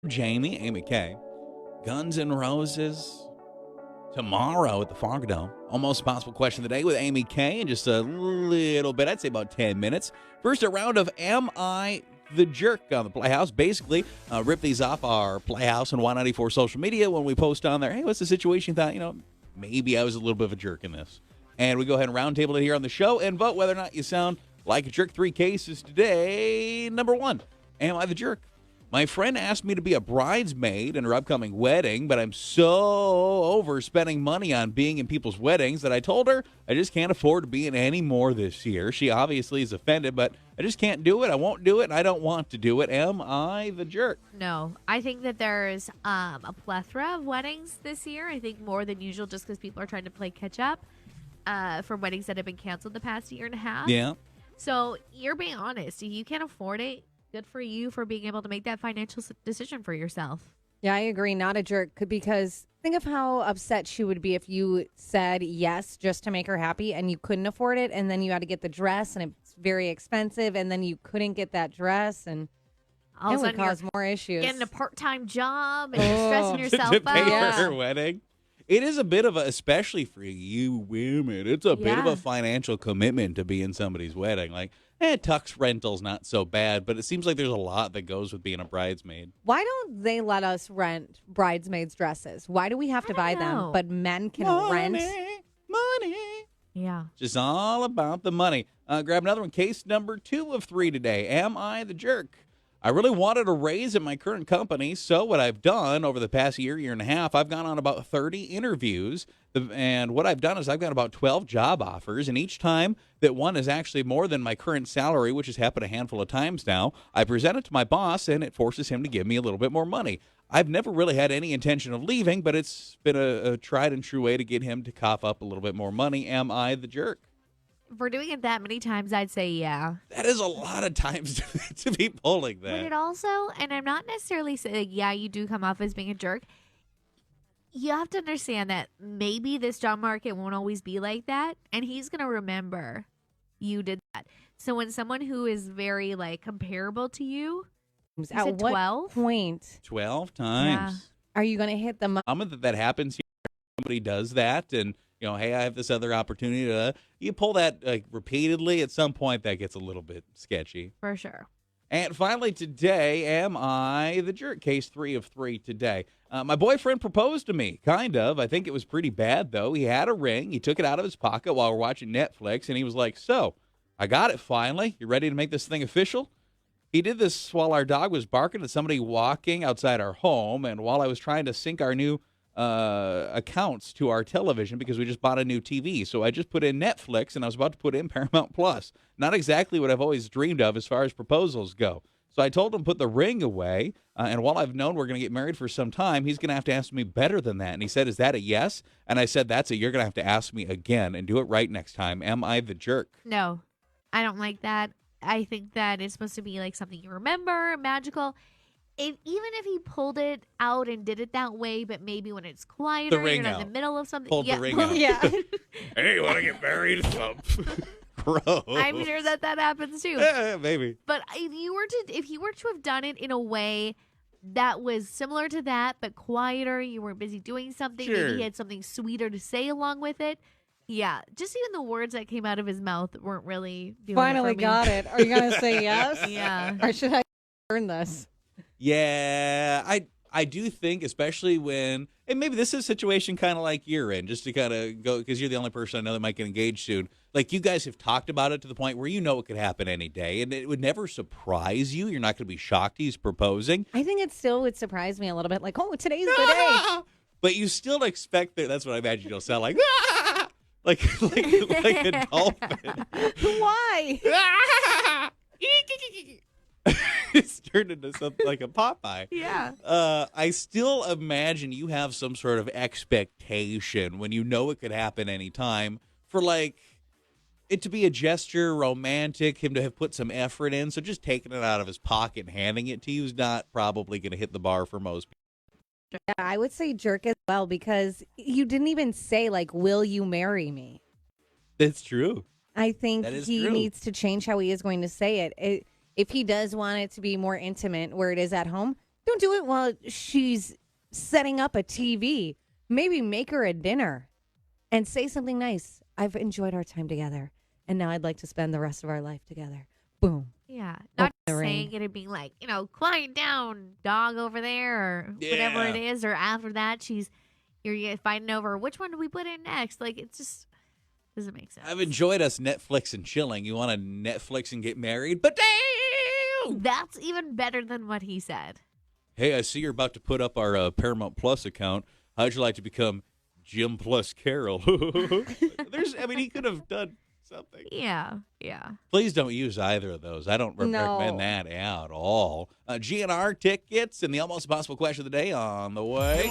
Jamie, Amy K. Guns N' Roses tomorrow at the Fog Dome. Almost Possible question of the day with Amy K in just a little bit. I'd say about 10 minutes. First, a round of Am I the Jerk on the Playhouse. Basically, rip these off our Playhouse and Y94 social media when we post on there. Hey, what's the situation? Thought, maybe I was a little bit of a jerk in this. And we go ahead and roundtable it here on the show and vote whether or not you sound like a jerk. 3 cases today. Number 1, am I the jerk? My friend asked me to be a bridesmaid in her upcoming wedding, but I'm so over spending money on being in people's weddings that I told her I just can't afford to be in any more this year. She obviously is offended, but I just can't do it. I won't do it, and I don't want to do it. Am I the jerk? No, I think that there's a plethora of weddings this year. I think more than usual just because people are trying to play catch up for weddings that have been canceled the past year and a half. Yeah. So you're being honest. If you can't afford it, good for you for being able to make that financial decision for yourself. Yeah, I agree. Not a jerk, because think of how upset she would be if you said yes just to make her happy and you couldn't afford it, and then you had to get the dress and it's very expensive, and then you couldn't get that dress, and All it of a would sudden, cause more issues. getting a part-time job and you're stressing yourself to pay out. for her wedding. It is a bit of a, especially for you women, it's a bit of Yeah. a financial commitment to be in somebody's wedding. Like, tux rental's not so bad, but it seems like there's a lot that goes with being a bridesmaid. Why don't they let us rent bridesmaids' dresses? Why do we have to buy don't know. them, but men can rent? Money. Yeah. Just all about the money. Grab another one. Case number 2 of 3 today. Am I the jerk? I really wanted a raise at my current company, so what I've done over the past year and a half, I've gone on about 30 interviews, and what I've done is I've got about 12 job offers, and each time that one is actually more than my current salary, which has happened a handful of times now, I present it to my boss, and it forces him to give me a little bit more money. I've never really had any intention of leaving, but it's been a tried and true way to get him to cough up a little bit more money. Am I the jerk? For doing it that many times, I'd say yeah. That is a lot of times to be pulling But that. it also, and I'm not necessarily saying, yeah, you do come off as being a jerk. You have to understand that maybe this job market won't always be like that, and he's going to remember you did that. So when someone who is very, comparable to you, At it what 12? point 12 times. are you going to hit the That happens here. Somebody does that, and hey, I have this other opportunity to. You pull that repeatedly. At some point, that gets a little bit sketchy. for sure. And finally, today, am I the jerk? Case 3 of 3 today. My boyfriend proposed to me, kind of. I think it was pretty bad, though. He had a ring. He took it out of his pocket while we're watching Netflix, and he was like, "So, I got it finally. You ready to make this thing official?" He did this while our dog was barking at somebody walking outside our home, and while I was trying to sync our new accounts to our television because we just bought a new TV. So I just put in Netflix, and I was about to put in Paramount Plus. Not exactly what I've always dreamed of as far as proposals go. So I told him put the ring away, and while I've known we're going to get married for some time, he's going to have to ask me better than that. And he said, "Is that a yes?" And I said, "That's a you're going to have to ask me again and do it right next time. Am I the jerk?" No, I don't like that. I think that it's supposed to be like something you remember, magical. Even if he pulled it out and did it that way, but maybe when it's quieter, ring you're in out. the middle of something. Pulled the ring out. Yeah. Hey, you want to get married? Gross. I'm sure that happens too. Yeah, maybe. But if he were to have done it in a way that was similar to that, but quieter, you were busy doing something, Sure. maybe he had something sweeter to say along with it. Yeah, just even the words that came out of his mouth weren't really doing Finally it for me. got it. Are you going to say yes? Yeah. Or should I learn this? Yeah, I do think, especially when, and maybe this is a situation kind of like you're in, just to kind of go, because you're the only person I know that might get engaged soon. Like, you guys have talked about it to the point where you know it could happen any day, and it would never surprise you. You're not going to be shocked he's proposing. I think it still would surprise me a little bit. Like, oh, today's the day. But you still expect that. That's what I imagine you'll sound like. Like a dolphin. Why? It's turned into something like a Popeye. Yeah. I still imagine you have some sort of expectation when you know it could happen anytime for it to be a gesture, romantic, him to have put some effort in. So just taking it out of his pocket and handing it to you is not probably going to hit the bar for most people. Yeah, I would say jerk as well, because you didn't even say, will you marry me? That's true. I think That is he true. needs to change how he is going to say it. If he does want it to be more intimate where it is at home, Don't do it while she's setting up a TV. Maybe make her a dinner and say something nice. I've enjoyed our time together, and now I'd like to spend the rest of our life together. Boom. Yeah. Open Not the just ring. saying it and being like, quiet down, dog over there, or whatever Yeah. it is. Or after that, you're fighting over which one do we put in next. Like, it just doesn't make sense. I've enjoyed us Netflix and chilling. You want to Netflix and get married? But damn! That's even better than what he said. Hey, I see you're about to put up our Paramount Plus account. How'd you like to become Jim plus Carol? He could have done something. Yeah. Yeah. Please don't use either of those. I don't No. recommend that at all. GNR tickets and the almost impossible question of the day on the way.